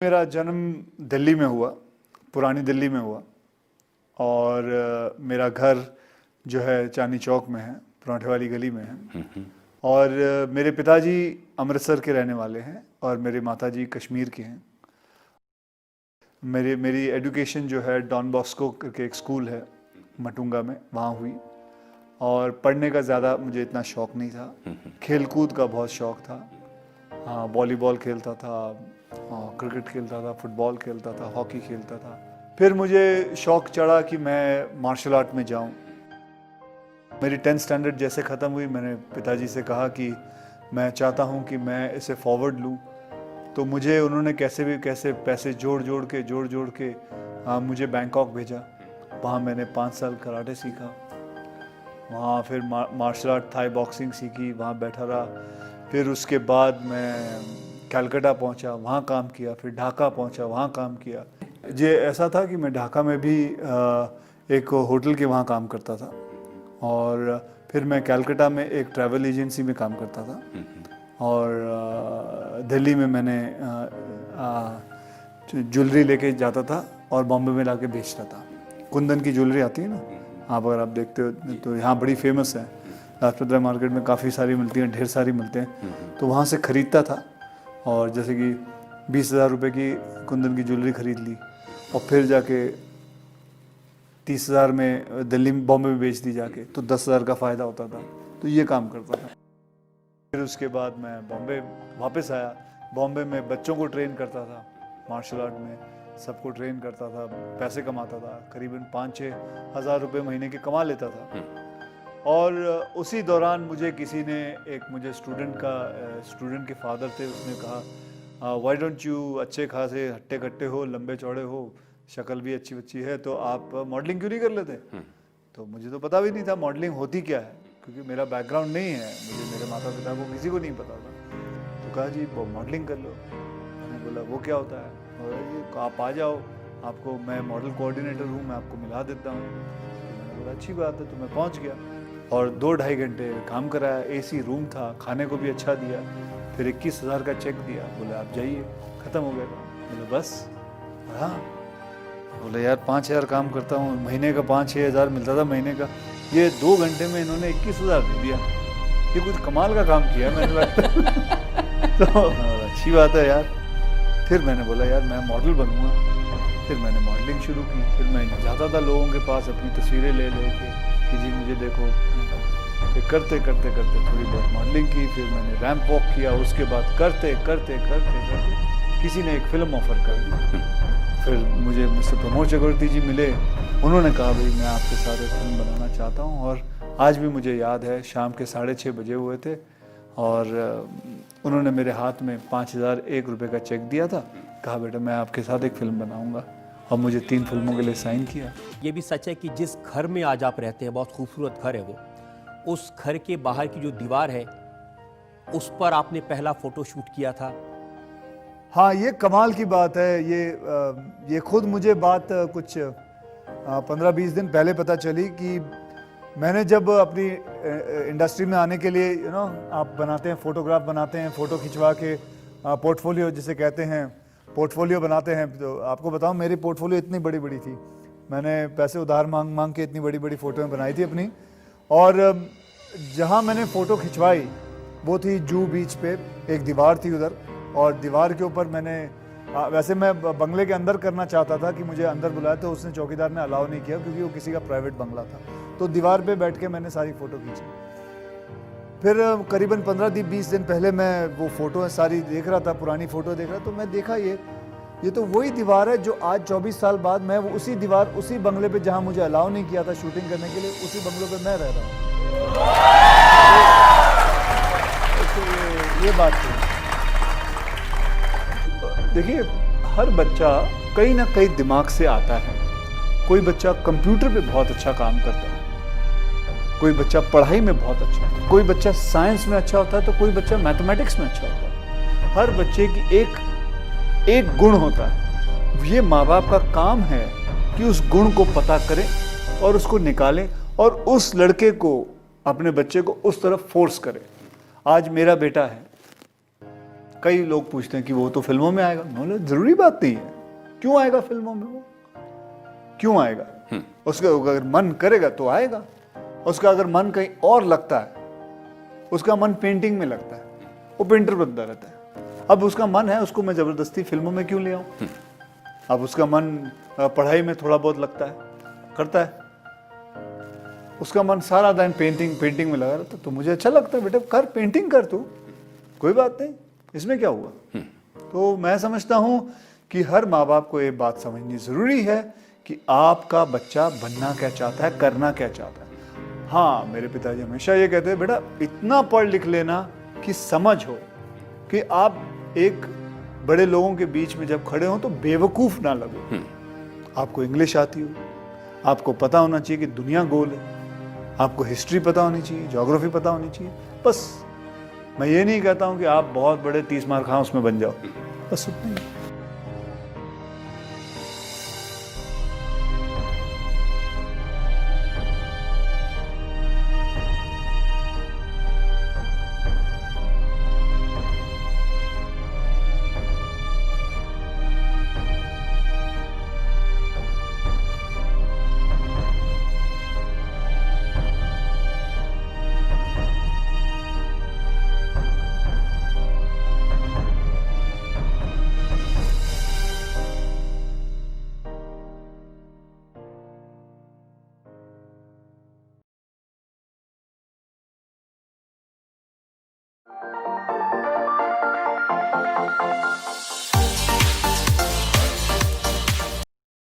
मेरा जन्म दिल्ली में हुआ, पुरानी दिल्ली में हुआ और मेरा घर जो है चांदनी चौक में है, पराठे वाली गली में है। और मेरे पिताजी अमृतसर के रहने वाले हैं और मेरे माताजी कश्मीर के हैं। मेरी एजुकेशन जो है डॉन बॉस्को करके एक स्कूल है मटुंगा में, वहाँ हुई। और पढ़ने का ज़्यादा मुझे इतना शौक़ नहीं था, खेल कूद का बहुत शौक़ था। हाँ, वॉलीबॉल खेलता था, हाँ, क्रिकेट खेलता था, फुटबॉल खेलता था, हॉकी खेलता था। फिर मुझे शौक़ चढ़ा कि मैं मार्शल आर्ट में जाऊँ। मेरी 10th स्टैंडर्ड जैसे ख़त्म हुई, मैंने पिताजी से कहा कि मैं चाहता हूँ कि मैं इसे फॉरवर्ड लूँ। तो मुझे उन्होंने कैसे भी कैसे पैसे जोड़ जोड़ के मुझे बैंकॉक भेजा। वहाँ मैंने 5 साल कराटे सीखा। वहाँ फिर मार्शल आर्ट, थाई बॉक्सिंग सीखी, वहाँ बैठा रहा। फिर उसके बाद मैं कलकत्ता पहुँचा, वहाँ काम किया। फिर ढाका पहुँचा, वहाँ काम किया। ये ऐसा था कि मैं ढाका में भी एक होटल के वहाँ काम करता था और फिर मैं कलकत्ता में एक ट्रैवल एजेंसी में काम करता था और दिल्ली में मैंने ज्वेलरी लेके जाता था और बॉम्बे में लाके बेचता था। कुंदन की ज्वेलरी आती है ना, आप अगर आप देखते हो तो यहाँ बड़ी फेमस है। लाजपत राय मार्केट में काफ़ी सारी मिलती हैं, ढेर सारी मिलते हैं। तो वहाँ से ख़रीदता था और जैसे कि 20,000 रुपये की कुंदन की ज्वेलरी ख़रीद ली और फिर जाके 30,000 में दिल्ली में, बॉम्बे में बेच दी जाके, तो 10,000 का फ़ायदा होता था। तो ये काम करता था। फिर उसके बाद मैं बॉम्बे वापस आया। बॉम्बे में बच्चों को ट्रेन करता था, मार्शल आर्ट में सबको ट्रेन करता था, पैसे कमाता था। करीबन 5-6 हज़ार रुपये महीने के कमा लेता था। और उसी दौरान मुझे किसी ने, एक मुझे स्टूडेंट के फादर थे, उसने कहा व्हाई डोंट यू, अच्छे खासे हट्टे कट्टे हो, लंबे चौड़े हो, शक्ल भी अच्छी बच्ची है, तो आप मॉडलिंग क्यों नहीं कर लेते? तो मुझे तो पता भी नहीं था मॉडलिंग होती क्या है, क्योंकि मेरा बैकग्राउंड नहीं है, मुझे मेरे माता पिता को किसी को नहीं पता था। तो कहा जी वो मॉडलिंग कर लो। मैंने बोला वो क्या होता है? बोला जी आप आ जाओ, आपको मैं मॉडल कोऑर्डिनेटर हूँ, मैं आपको मिला देता हूँ। तो मैंने बोला अच्छी बात है। तो मैं पहुँच गया और 2-2.5 घंटे काम कराया। AC रूम था, खाने को भी अच्छा दिया। फिर 21,000 का चेक दिया, बोले आप जाइए, ख़त्म हो गया। बोले बस? हाँ। बोले यार 5,000 काम करता हूँ, महीने का 5-6 हज़ार मिलता था महीने का, ये 2 घंटे में इन्होंने 21,000 दे दिया। ये कुछ कमाल का काम किया मैंने लगता। तो अच्छी बात है यार। फिर मैंने बोला यार मैं मॉडल बनूँगा। फिर मैंने मॉडलिंग शुरू की। फिर मैं जाता था लोगों के पास अपनी तस्वीरें ले के कि जी मुझे देखो। फिर करते थोड़ी बहुत मॉडलिंग की। फिर मैंने रैंप वॉक किया। उसके बाद करते किसी ने एक फ़िल्म ऑफ़र कर दी। फिर मुझसे प्रमोद चक्रवर्ती जी मिले। उन्होंने कहा भाई मैं आपके साथ एक फिल्म बनाना चाहता हूँ। और आज भी मुझे याद है, शाम के 6:30 बजे हुए थे और उन्होंने मेरे हाथ में 5,001 रुपये का चेक दिया था। कहा बेटा मैं आपके साथ एक फ़िल्म बनाऊँगा, और मुझे 3 फिल्मों के लिए साइन किया। ये भी सच है कि जिस घर में आज आप रहते हैं, बहुत खूबसूरत घर है वो, उस घर के बाहर की जो दीवार है उस पर आपने पहला फ़ोटो शूट किया था। हाँ, ये कमाल की बात है। ये खुद मुझे बात कुछ 15-20 दिन पहले पता चली कि मैंने जब अपनी इंडस्ट्री में आने के लिए आप बनाते हैं, फोटोग्राफ बनाते हैं, फ़ोटो खिंचवा के पोर्टफोलियो जिसे कहते हैं, पोर्टफोलियो बनाते हैं। तो आपको बताऊं मेरी पोर्टफोलियो इतनी बड़ी थी, मैंने पैसे उधार मांग के इतनी बड़ी फ़ोटो बनाई थी अपनी। और जहाँ मैंने फ़ोटो खिंचवाई वो थी जूहू बीच पे, एक दीवार थी उधर, और दीवार के ऊपर मैंने वैसे मैं बंगले के अंदर करना चाहता था कि मुझे अंदर बुलाया, तो उसने, चौकीदार ने अलाउ नहीं किया क्योंकि वो किसी का प्राइवेट बंगला था। तो दीवार पे बैठ के मैंने सारी फ़ोटो खींची। फिर करीबन 15-20 दिन पहले मैं वो फ़ोटो सारी देख रहा था, पुरानी फ़ोटो देख रहा, तो मैं देखा ये तो वही दीवार है जो आज 24 साल बाद मैं उसी दीवार, उसी बंगले पे जहाँ मुझे अलाउ नहीं किया था शूटिंग करने के लिए, उसी बंगलों पे मैं रह रहा हूँ। ये बात थी। देखिए हर बच्चा कहीं ना कहीं दिमाग से आता है। कोई बच्चा कंप्यूटर पे बहुत अच्छा काम करता है, कोई बच्चा पढ़ाई में बहुत अच्छा होता है, कोई बच्चा साइंस में अच्छा होता है, तो कोई बच्चा मैथमेटिक्स में अच्छा होता है। हर बच्चे की एक गुण होता है। ये माँ बाप का काम है कि उस गुण को पता करें और उसको निकालें और उस लड़के को, अपने बच्चे को उस तरफ फोर्स करें। आज मेरा बेटा है, कई लोग पूछते हैं कि वो तो फिल्मों में आएगा। बोले जरूरी बात नहीं है, क्यों आएगा फिल्मों में, वो क्यों आएगा? उसका अगर मन करेगा तो आएगा। उसका अगर मन कहीं और लगता है, उसका मन पेंटिंग में लगता है, वो पेंटर बनता रहता है। अब उसका मन है, उसको मैं जबरदस्ती फिल्मों में क्यों ले आऊं? अब उसका मन पढ़ाई में थोड़ा बहुत लगता है, करता है, उसका मन सारा दिन पेंटिंग में लगा रहता है, तो मुझे अच्छा लगता है बेटा कर, पेंटिंग कर तू, कोई बात नहीं, इसमें क्या हुआ? तो मैं समझता हूं कि हर माँ बाप को ये बात समझनी जरूरी है कि आपका बच्चा बनना क्या चाहता है, करना क्या चाहता है। हाँ, मेरे पिताजी हमेशा ये कहते हैं बेटा इतना पढ़ लिख लेना कि समझ हो कि आप एक बड़े लोगों के बीच में जब खड़े हो तो बेवकूफ ना लगो। आपको इंग्लिश आती हो, आपको पता होना चाहिए कि दुनिया गोल है, आपको हिस्ट्री पता होनी चाहिए, ज्योग्राफी पता होनी चाहिए। बस मैं ये नहीं कहता हूं कि आप बहुत बड़े 30 मार खां उसमें बन जाओ, बस उतना ही।